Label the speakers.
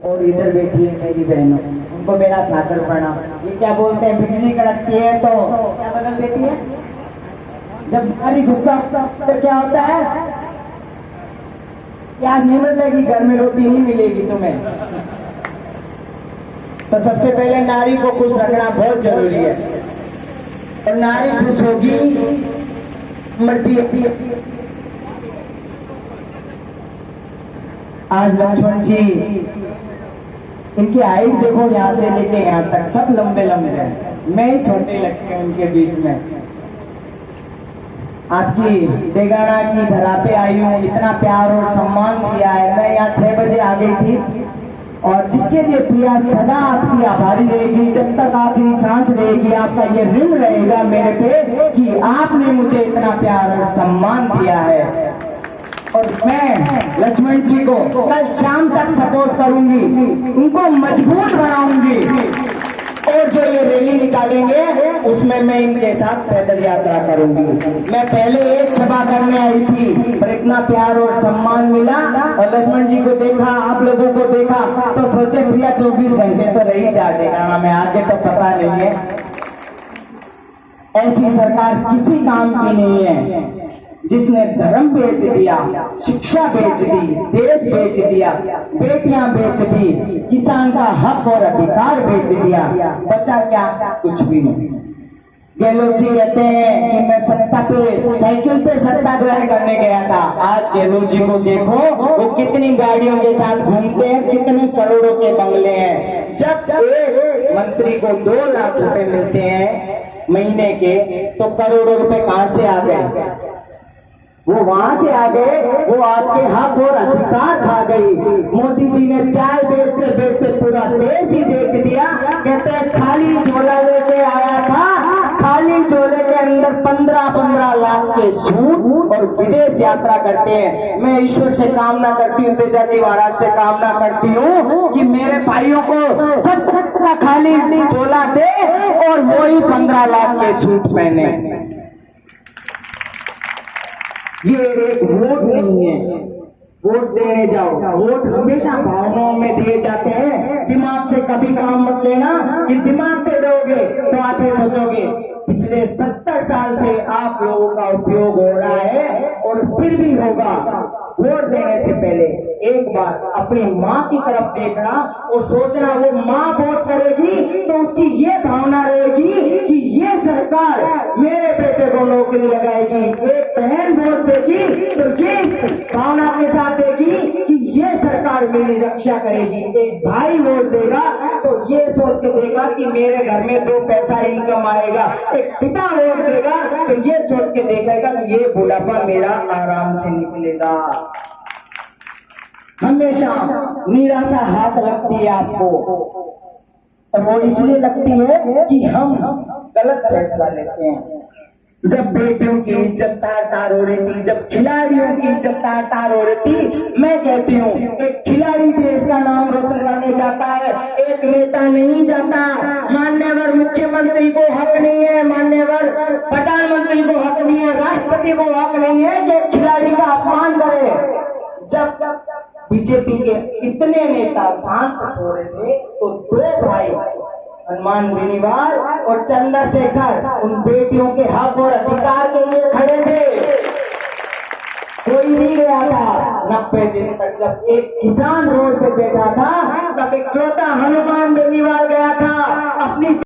Speaker 1: और इधर बैठी है मेरी बहनों, उनको मेरा सादर प्रणाम। ये क्या बोलते हैं, बिजली कड़कती है तो क्या बदल देती है? जब नारी गुस्सा तो क्या होता है? प्याज नहीं बदलेगी, घर में रोटी नहीं मिलेगी तुम्हें। तो सबसे पहले नारी को खुश रखना बहुत जरूरी है, और नारी खुश होगी मरती है। आज लक्ष्मण जी, इनकी हाइट देखो, यहाँ से लेके यहाँ तक सब लंबे लंबे हैं, मैं ही छोटे लगते हैं उनके बीच में। आपकी बेगाना की धरा पे आई हूँ, इतना प्यार और सम्मान दिया है। मैं यहाँ 6 बजे आ गई थी, और जिसके लिए प्रिया सदा आपकी आभारी रहेगी, जब तक आखिरी सांस रहेगी आपका ये ऋण रहेगा मेरे पे कि आपने मुझे इतना प्यार और सम्मान दिया है। और मैं लक्ष्मण जी को कल शाम तक सपोर्ट करूंगी, उनको मजबूत बनाऊंगी, और जो ये रैली निकालेंगे उसमें मैं इनके साथ पैदल यात्रा करूंगी। मैं पहले एक सभा करने आई थी, पर इतना प्यार और सम्मान मिला, और लक्ष्मण जी को देखा, आप लोगों को देखा, तो सोचे प्रिया 24 घंटे तो रही जाएगा में, आगे तो पता नहीं है। ऐसी सरकार किसी काम की नहीं है जिसने धर्म बेच दिया, शिक्षा बेच दी, देश बेच दिया, बेटियां बेच दी, किसान का हक और अधिकार बेच दिया, बचा क्या? कुछ भी नहीं। गहलोत जी कहते हैं कि मैं सत्ता पे, साइकिल पे सत्ता ग्रहण करने गया था। आज गहलोत जी को देखो, वो कितनी गाड़ियों के साथ घूमते हैं, कितने करोड़ों के बंगले हैं। जब एक मंत्री को 2 लाख रुपए मिलते हैं महीने के, तो करोड़ों रुपए कहां से आ गए? वो वहां से आ गए, वो आपके हक और अधिकार खा गई। मोदी जी ने चाय बेचते बेचते पूरा देश ही बेच दिया। कहते हैं खाली झोला लेके आया था, खाली झोले के अंदर 15-15 लाख के सूट, और विदेश यात्रा करते हैं। मैं ईश्वर से कामना करती हूँ, तेजा जी महाराज से कामना करती हूँ कि मेरे भाइयों को सब का खाली झोला दे, और वही 15 लाख के सूट पहने। ये एक वोट नहीं है, वोट देने जाओ। वोट हमेशा भावनाओं में दिए जाते हैं, दिमाग से कभी काम मत लेना कि दिमाग से दोगे तो आप ये सोचोगे। पिछले 70 साल से आप लोगों का उपयोग हो रहा है, और फिर भी होगा। वोट देने से पहले एक बार अपनी माँ की तरफ देखना और सोचना, वो माँ वोट करेगी तो उसकी ये भावना रहेगी कि ये सरकार मेरे बेटे को नौकरी लगाएगी। एक बहन वोट देगी तो ये भावना के साथ देगी कि ये सरकार मेरी रक्षा करेगी। एक भाई वोट देगा तो ये सोच के देगा कि मेरे घर में 2 पैसा इनकम आएगा। एक पिता वोट देगा तो ये सोच के देखेगा कि ये बुढ़ापा मेरा आराम से निकलेगा। हमेशा निराशा हाथ लगती है आपको, और वो इसलिए लगती है कि हम गलत फैसला लेते हैं। जब बेटियों की इज्जत तार-तार हो रही थी, जब खिलाड़ियों की इज्जत तार-तार हो रही थी, मैं कहती हूँ एक खिलाड़ी देश का नाम रोशन करने जाता है, एक नेता नहीं जाता। मान्यवर मुख्यमंत्री को हक नहीं है, मान्यवर प्रधानमंत्री को हक नहीं है, राष्ट्रपति को हक नहीं है कि खिलाड़ी का अपमान करे। जब बीजेपी के इतने नेता शांत सो रहे थे, तो 2 भाई हनुमान बेनीवाल और चंद्रशेखर उन बेटियों के हक और अधिकार के लिए खड़े थे। कोई नहीं गया था 90 दिन तक। जब एक किसान रोड पे बैठा था, तब इकलौता हनुमान